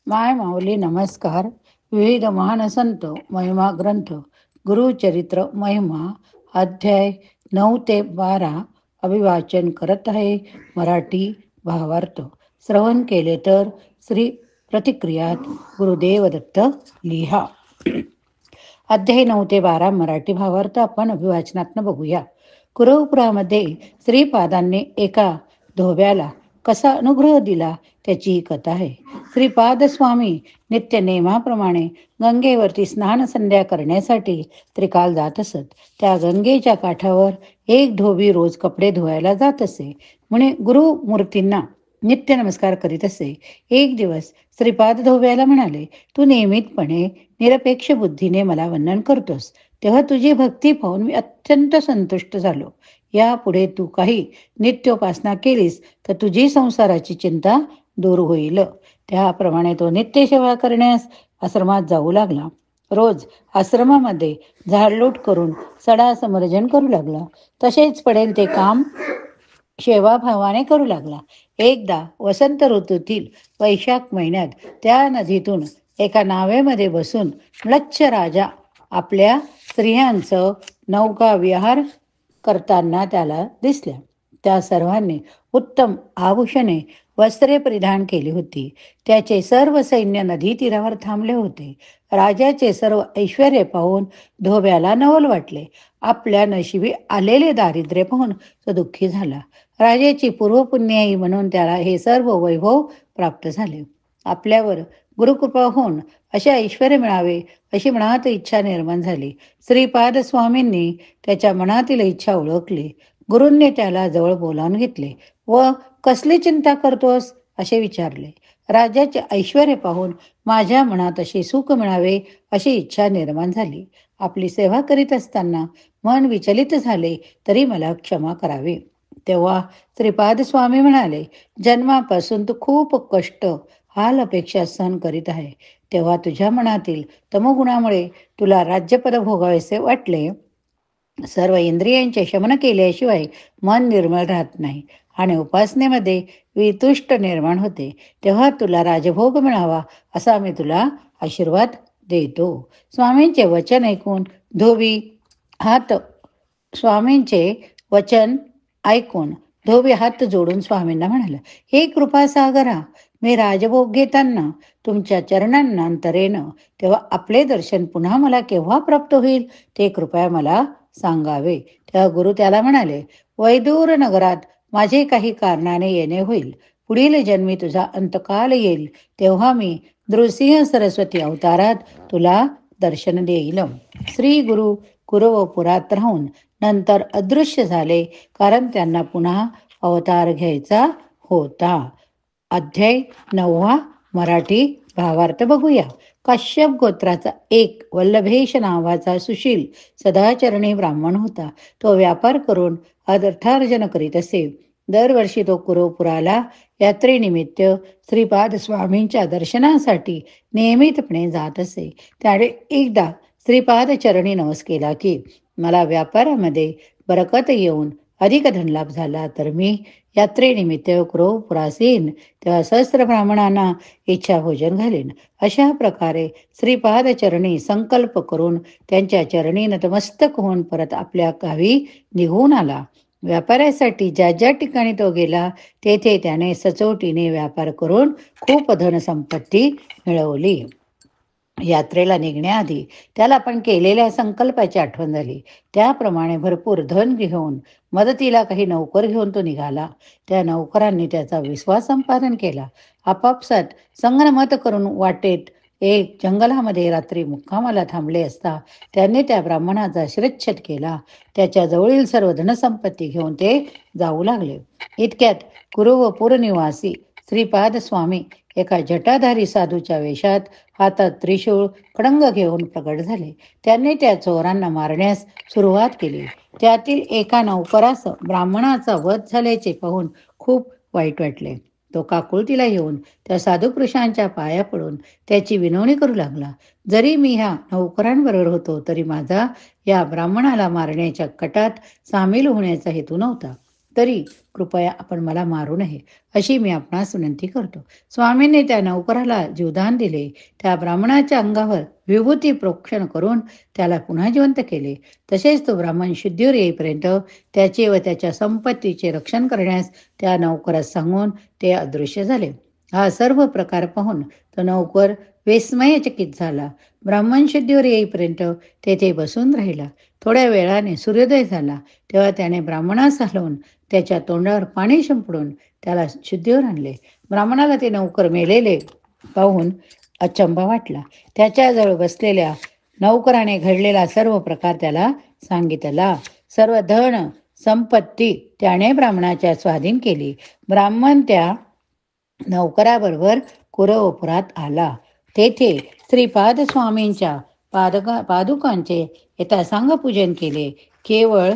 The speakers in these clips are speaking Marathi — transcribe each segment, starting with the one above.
माय माऊली नमस्कार. विविध महान संत महिमा ग्रंथ गुरुचरित्र महिमा अध्याय 9 ते 12 अभिवाचन करत आहे. मराठी भावार्थ श्रवण केले तर श्री प्रतिक्रियात गुरुदेव दत्त लिहा. अध्याय 9 ते 12 मराठी भावार्थ आपण अभिवाचनातनं बघूया. कुरवपुरामध्ये श्रीपादांनी एका धोब्याला कसा अनुग्रह दिला त्याची ही कथा आहे. श्रीपाद स्वामी नित्य नेमाप्रमाणे गंगेवरती स्नान संध्या करण्यासाठी त्रिकाल जात असत. त्या गंगेच्या काठावर एक धोबी रोज कपडे धुवायला जात असे. म्हणे गुरुमूर्तींना नित्य नमस्कार करीत असे. एक दिवस श्रीपाद धोब्याला म्हणाले, तू नियमितपणे निरपेक्ष बुद्धीने मला वंदन करतोस, तेव्हा तुझी भक्ती पाहून मी अत्यंत संतुष्ट झालो. यापुढे तू काही नित्योपासना केलीस तर तुझी संसाराची चिंता दूर होईल. त्याप्रमाणे तो नित्य सेवा करण्यास आश्रमात जाऊ लागला. रोज आश्रमामध्ये झाडलोट करून सडा समर्जन करू लागला. तसेच पडेल ते काम सेवाभावाने करू लागला. एकदा वसंत ऋतूतील वैशाख महिन्यात त्या नदीतून एका नावेमध्ये बसून म्लच्छ राजा आपल्या स्त्रियांचं नौका विहार करताना त्याला दिसल्या. त्या सर्वांनी उत्तम आभूषणे वस्त्रे परिधान केली होती. त्याचे सर्व सैन्य नदी तीरावर थांबले होते. राजाचे सर्व ऐश्वर्य पाहून धोब्याला नवल वाटले. आपल्या नशिबी आलेले दारिद्र्य पाहून तो दुःखी झाला. राजाची पूर्वपुण्याई म्हणून त्याला हे सर्व वैभव प्राप्त झाले. आपल्यावर गुरुकृपा होऊन असे ऐश्वर्य मिळावे अशी मनात इच्छा निर्माण झाली. श्रीपाद स्वामींनी त्याच्या मनातील इच्छा ओळखली. गुरूंनी त्याला जवळ बोलावून घेतले व कसली चिंता करतोस असे विचारले. राजाचे ऐश्वर्य पाहून माझ्या मनात असे सुख मिळावे अशी इच्छा निर्माण झाली. आपली सेवा करीत असताना मन विचलित झाले तरी मला क्षमा करावी. तेव्हा श्रीपाद स्वामी म्हणाले, जन्मापासून तू खूप कष्ट हाल अपेक्षा सहन करीत आहे. तेव्हा तुझ्या मनातील तमोगुणामुळे तुला राज्यपद भोगावेसे वाटले. सर्व इंद्रियांचे शमन केल्याशिवाय मन निर्मळ राहत नाही आणि उपासनेमध्ये वितुष्ट निर्माण होते. तेव्हा तुला राजभोग मिळावा असा मी तुला आशीर्वाद देतो. स्वामींचे वचन ऐकून धोबी हात स्वामींचे वचन ऐकून धोबी हात जोडून स्वामींना म्हणाला, हे कृपासागरा, मी राजभोग घेताना तुमच्या चरणांना अंतरेन, तेव्हा आपले दर्शन पुन्हा मला केव्हा प्राप्त होईल ते कृपया मला सांगावे. तेव्हा गुरु त्याला म्हणाले, वैदूर नगरात माझे काही कारणाने येणे होईल. पुढील जन्मी तुझा अंतकाल येईल तेव्हा मी नृसिंह सरस्वती अवतारात तुला दर्शन देईल. श्री गुरु कुरवपुरात राहून नंतर अदृश्य झाले, कारण त्यांना पुन्हा अवतार घ्यायचा होता. अध्याय 9 मराठी भावार्थ बघूया. काश्यप गोत्राचा एक वल्लभेश नावाचा सुशील सदाचरणी ब्राह्मण होता. तो व्यापार करून अर्थार्जन करीत असे. दरवर्षी तो कुरवपुराला यात्रेनिमित्त श्रीपाद स्वामींच्या दर्शनासाठी नियमितपणे जात असे. त्याने एकदा श्रीपाद चरणी नमस केला की, मला व्यापारामध्ये बरकत येऊन अधिक धनलाभ झाला तर मी यात्रेनिमित्त कुरवपुरास येईन, तेव्हा सहस्त्र ब्राह्मणांना इच्छा भोजन घालेन. अशा प्रकारे श्रीपाद चरणी संकल्प करून त्यांच्या चरणी नतमस्तक होऊन परत आपल्या गावी निघून आला. व्यापारासाठी ज्या ज्या ठिकाणी तो गेला तेथे त्याने सचोटीने व्यापार करून खूप धनसंपत्ती मिळवली. यात्रेला निघण्याआधी त्याला पण केलेल्या संकल्पाची आठवण झाली. त्याप्रमाणे भरपूर धन घेऊन मदतीला काही नौकर घेऊन तो निघाला. त्या नौकरांनी त्याचा विश्वास संपादन केला. आपापसात संगनमत करून वाटेत एक जंगलामध्ये रात्री मुक्कामाला थांबले असता त्यांनी त्या ब्राह्मणाचा शिरच्छेद केला. त्याच्या जवळील सर्व धनसंपत्ती घेऊन ते जाऊ लागले. इतक्यात कुरवपूर निवासी श्रीपाद स्वामी एका जटाधारी साधूच्या वेशात हातात त्रिशूळ खडंग घेऊन प्रकट झाले. त्यांनी त्या चोरांना मारण्यास सुरुवात केली. त्यातील एका नौकरास ब्राह्मणाचा वध झाल्याचे पाहून खूप वाईट वाटले. तो काकुळतीला येऊन त्या साधुपुरुषांच्या पाया पडून त्याची विनवणी करू लागला. जरी मी ह्या नौकरांबरोबर होतो तरी माझा या ब्राह्मणाला मारण्याच्या कटात सामील होण्याचा हेतू नव्हता. तरी कृपया आपण मला मारू नये, अशी मी आपणास विनंती करतो. स्वामींनी त्या नौकराला जीवदान दिले. त्या ब्राह्मणाच्या अंगावर विभूती प्रोक्षण करून त्याला पुन्हा जिवंत केले. तसेच तो ब्राह्मण शुद्धीवर येईपर्यंत त्याचे व त्याच्या संपत्तीचे रक्षण करण्यास त्या नौकरास सांगून ते अदृश्य झाले. हा सर्व प्रकार पाहून तो नौकर विस्मयचकित झाला. ब्राह्मण शुद्धीवर येईपर्यंत तेथे बसून राहिला. थोड्या वेळाने सूर्योदय झाला. तेव्हा त्याने ब्राह्मणास हलवून त्याच्या तोंडावर पाणी शिंपडून त्याला शुद्धीवर आणले. ब्राह्मणाला ते नौकर मेलेले पाहून अचंबा वाटला. त्याच्याजवळ बसलेल्या नौकराने घडलेला सर्व प्रकार त्याला सांगितला. सर्व धन संपत्ती त्याने ब्राह्मणाच्या स्वाधीन केली. ब्राह्मण त्या नौकराबरोबर कुरवपुरात आला. तेथे श्रीपाद स्वामींच्या पादुकांचे यथासांग पूजन केले. केवळ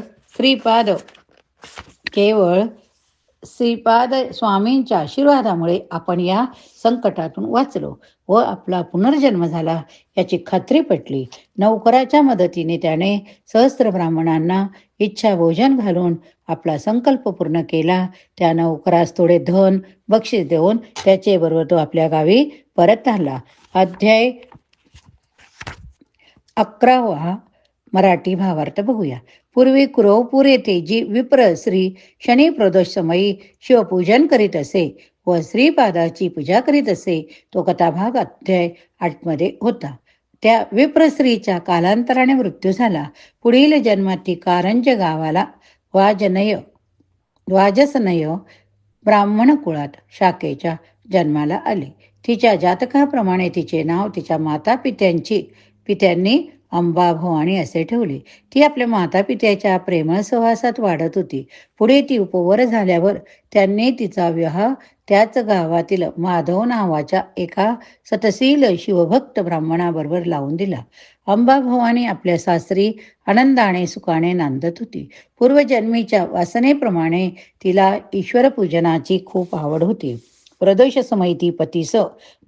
श्रीपाद स्वामींच्या आशीर्वादामुळे आपण या संकटातून वाचलो व आपला पुनर्जन्म झाला याची खात्री पटली. नौकराच्या मदतीने त्याने सहस्त्र ब्राह्मणांना इच्छा भोजन घालून आपला संकल्प पूर्ण केला. त्या नौकरास थोडे धन बक्षीस देऊन त्याचे बरोबर तो आपल्या गावी परत आला. अध्याय 11 मराठी भावार्थ बघूया. पूर्वी कुरवपूर येथे जी विप्र श्री शनी प्रदोष समयी शिवपूजन करीत असे व श्रीपादाची पूजा करीत असे तो कथाभाग अध्याय 8 मध्ये होता. त्या विप्रस्त्रीचा कालांतराने मृत्यू झाला. पुढील जन्मात ती कारंज गावाला वाजसनय ब्राह्मण कुळात शाखेच्या जन्माला आली. तिच्या जातकाप्रमाणे तिचे नाव तिच्या पित्यांनी अंबाभवानी असे ठेवले. ती आपल्या मातापित्याच्या प्रेमळ सहवासात वाढत होती. पुढे ती उपवर झाल्यावर त्यांनी तिचा विवाह त्याच गावातील माधव नावाच्या एका सतशील शिवभक्त ब्राह्मणाबरोबर लावून दिला. अंबाभवानी आपल्या सासरी आनंदाने सुखाने नांदत होती. पूर्वजन्मीच्या वासनेप्रमाणे तिला ईश्वरपूजनाची खूप आवड होती. प्रदोष समयी ती पतीस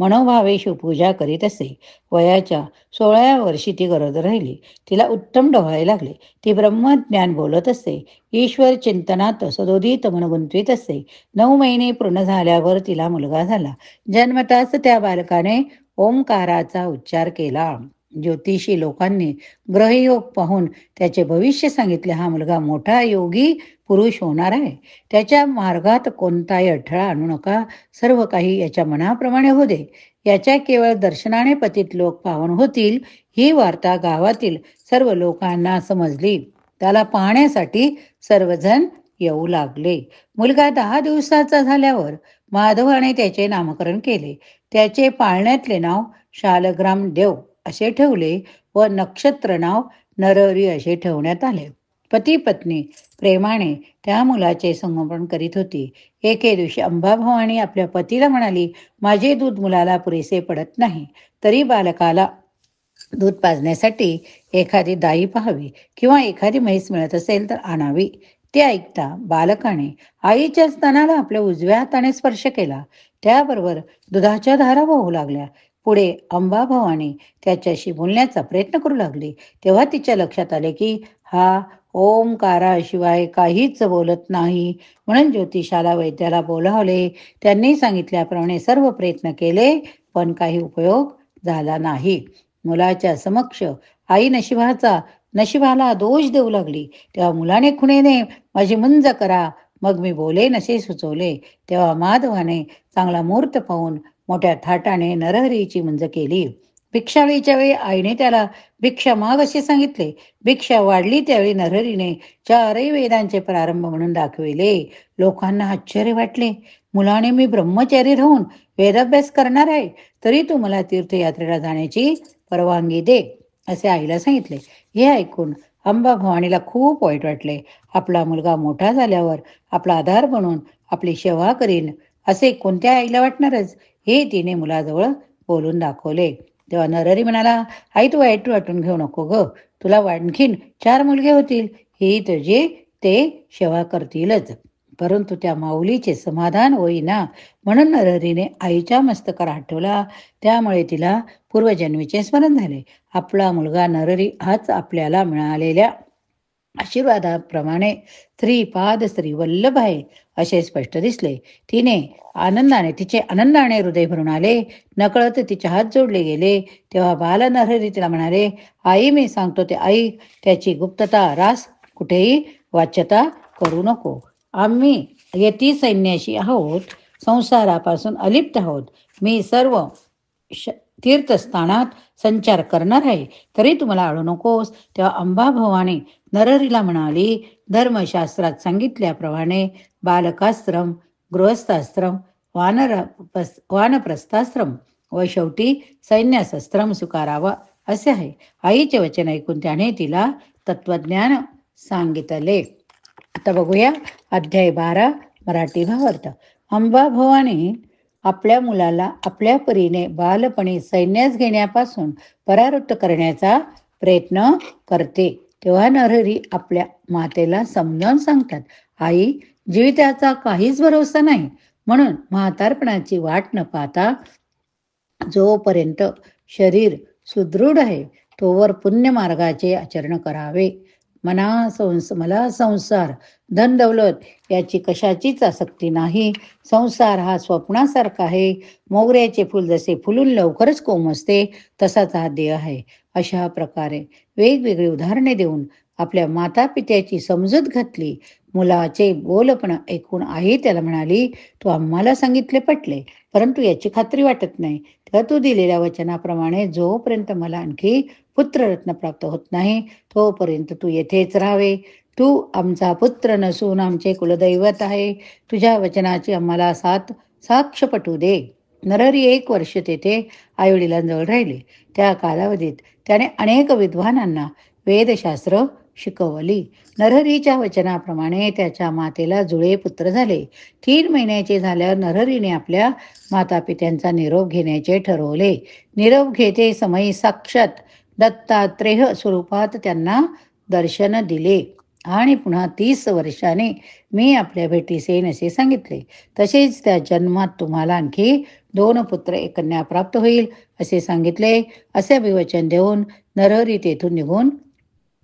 मनोभावे शिवपूजा करीत असे. वयाच्या 16व्या वर्षी ती गरोदर राहिली. तिला उत्तम डोहाळे लागले. ती ब्रह्मज्ञान बोलत असे. ईश्वर चिंतनात सदोदित मन गुंतवीत असे. 9 महिने पूर्ण झाल्यावर तिला मुलगा झाला. जन्मताच त्या बालकाने ओंकाराचा उच्चार केला. ज्योतिषी लोकांनी ग्रहयोग पाहून त्याचे भविष्य सांगितले. हा मुलगा मोठा योगी पुरुष होणार आहे. त्याच्या मार्गात कोणताही अडथळा आणू नका. सर्व काही याच्या मनाप्रमाणे हो दे. याच्या केवळ दर्शनाने पतित लोक पावन होतील. ही वार्ता गावातील सर्व लोकांना समजली. त्याला पाहण्यासाठी सर्वजण येऊ लागले. मुलगा 10 दिवसाचा झाल्यावर माधवाने त्याचे नामकरण केले. त्याचे पाळण्यातले नाव शालग्राम देव असे ठेवले व नक्षत्र नाव नरहरी असे ठेवण्यात आले. पती पत्नी प्रेमाने त्या मुलाचे संगोपन करीत होती. एके दिवशी अंबाभवानी आपल्या पतीला म्हणाली, माझे दूध मुलाला पुरेसे पडत नाही. तरी बालकाला दूध पाजण्यासाठी एखादी दाई पाहावी किंवा एखादी म्हैस मिळत असेल तर आणावी. ते ऐकता बालकाने आईच्या स्तनाला आपल्या उजव्या हाताने स्पर्श केला. त्याबरोबर दुधाच्या धारा वाहू लागल्या. पुढे अंबाभवानी त्याच्याशी बोलण्याचा प्रयत्न करू लागली. तेव्हा तिच्या लक्षात आले की हा ओंकाराशिवाय काहीच बोलत नाही. म्हणून ज्योतिषाला वैद्याला बोलावले. त्यांनी सांगितल्याप्रमाणे सर्व प्रयत्न केले पण काही उपयोग झाला नाही. मुलाच्या समक्ष आई नशिबाला दोष देऊ लागली. तेव्हा मुलाने खुणेने माझी मुंज करा मग मी बोलेन असे सुचवले. तेव्हा माधवाने चांगला मुहूर्त पाहून मोठ्या थाटाने नरहरीची मुंज केली. भिक्षाळीच्या वेळी आईने त्याला भिक्षा माग असे सांगितले. भिक्षा वाढली त्यावेळी नरहरीने 4ही वेदांचे प्रारंभ म्हणून दाखविले. लोकांना आश्चर्य वाटले. मुलाने मी ब्रह्मचारी राहून वेदाभ्यास करणार आहे तरी तू मला तीर्थयात्रेला जाण्याची परवानगी दे असे आईला सांगितले. हे ऐकून अंबाभवानीला खूप वाईट वाटले. आपला मुलगा मोठा झाल्यावर आपला आधार बनून आपली सेवा करीन असे कोणत्या आईला वाटणारच. हे तिने मुलाजवळ बोलून दाखवले. तेव्हा नरहरी म्हणाला, आई तू वाईट वाटून घेऊ नको ग. तुला आणखीन 4 मुलगे होतील. हे तुझे ते सेवा करतीलच. परंतु त्या माऊलीचे समाधान होईना. म्हणून नरहरीने आईच्या मस्तकावर हात ठेवला. त्यामुळे तिला पूर्वजन्मीचे स्मरण झाले. आपला मुलगा नरहरी हाच आपल्याला मिळालेल्या आशीर्वादाप्रमाणे श्रीपाद श्री वल्लभ आहे असे स्पष्ट दिसले. तिचे आनंदाने हृदय भरून आले. नकळत तिचे हात जोडले गेले. तेव्हा बाल नरहरी तिला म्हणाले, आई मी सांगतो ते ऐक. त्याची गुप्तता रास कुठेही वाच्यता करू नको. आम्ही यती सैन्याशी आहोत, संसारापासून अलिप्त आहोत. मी सर्व तीर्थस्थानात संचार करणार आहे, तरी तुम्हाला आळू नकोस. तेव्हा अंबा भवानी नरहरीला म्हणाली, धर्मशास्त्रात सांगितल्याप्रमाणे बालकाश्रम, गृहस्थाश्रम, वानप्रस्थाश्रम व शेवटी सैन्यासाश्रम स्वीकारावा असे आहे. आईचे वचन ऐकून त्याने तिला तत्वज्ञान सांगितले. आता बघूया अध्याय 12 मराठी भावार्थ. अंबा भवानी आपल्या मुलाला आपल्या परीने बालपणी सैन्यास घेण्यापासून परावृत्त करण्याचा प्रयत्न करते. तेव्हा नरहरी आपल्या मातेला समजावून सांगतात, आई, जीविताचा काहीच भरोसा नाही, म्हणून म्हातारपणाची वाट न पाहता जोपर्यंत शरीर सुदृढ आहे तोवर पुण्य मार्गाचे आचरण करावे. मला संसार, धन दौलत याची कशाचीच आसक्ती नाही. संसार हा स्वप्नासारखा आहे. मोगऱ्याचे फूल जसे फुलून लवकरच कोमसते तसाच हा देह आहे. अशा प्रकारे वेगवेगळी उदाहरणे देऊन आपल्या माता पित्याची समजूत घातली. मुलाचे बोलपण ऐकून आई त्याला म्हणाली, तू आम्हाला सांगितले पटले, परंतु याची खात्री वाटत नाही. तेव्हा तू दिलेल्या वचनाप्रमाणे जोपर्यंत मला आणखी पुत्ररत्न प्राप्त होत नाही तोपर्यंत तू येथेच राहावे. तू आमचा पुत्र नसून आमचे कुलदैवत आहे. तुझ्या वचनाची आम्हाला साक्ष पटू दे. नरहरी 1 वर्ष तेथे आईवडिलांजवळ राहिले. त्या कालावधीत त्याने अनेक विद्वानांना वेदशास्त्र शिकवली. नरहरीच्या वचनाप्रमाणे त्याच्या मातेला जुळे पुत्र झाले. 3 महिन्याचे झाल्यावर नरहरीने आपल्या मातापित्यांचा निरोप घेण्याचे ठरवले. निरोप घेते समयी साक्षात दत्तात्रेय स्वरूपात त्यांना दर्शन दिले आणि पुन्हा 30 वर्षाने मी आपल्या भेटीस येईन असे सांगितले. तसेच त्या जन्मात तुम्हाला आणखी 2 पुत्र 1 कन्या प्राप्त होईल असे सांगितले. असे अभिवचन देऊन नरहरी तेथून निघून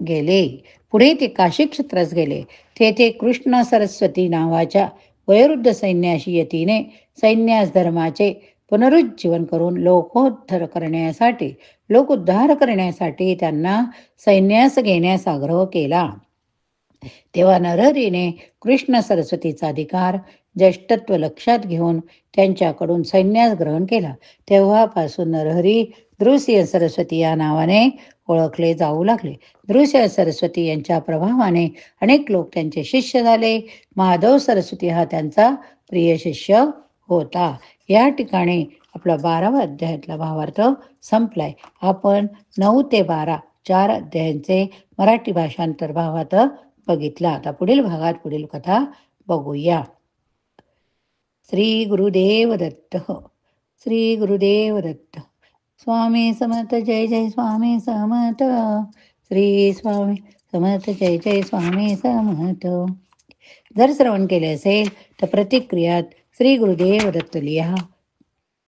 गेले. पुढे ते काशी क्षेत्रास गेले. तेथे कृष्ण सरस्वती नावाच्या वयोवृद्ध सैन्याशी यतीने सैन्यास धर्माचे पुनरुज्जीवन करून लोकोद्धार करण्यासाठी त्यांना सैन्यास घेण्यास आग्रह केला. तेव्हा नरहरीने कृष्ण सरस्वतीचा अधिकार ज्येष्ठत्व लक्षात घेऊन त्यांच्याकडून सैन्यास ग्रहण केला. तेव्हापासून नरहरी नृसिंह सरस्वती या नावाने ओळखले जाऊ लागले. नृसिंह सरस्वती यांच्या प्रभावाने अनेक लोक त्यांचे शिष्य झाले. माधव सरस्वती हा त्यांचा प्रिय शिष्य होता. या ठिकाणी आपला 12वा अध्यायातला भावार्थ संपलाय. आपण 9 ते 12 4 अध्यायांचे मराठी भाषांतर भावार्थ बघितला. आता पुढील भागात पुढील कथा बघूया. श्री गुरुदेव दत्त. श्री गुरुदेव दत्त. स्वामी समर्थ. जय जय स्वामी समर्थ. श्री स्वामी समर्थ. जय जय स्वामी समर्थ. जर श्रवण केले असेल तर प्रतिक्रियात श्री गुरुदेव दत्त लिहा.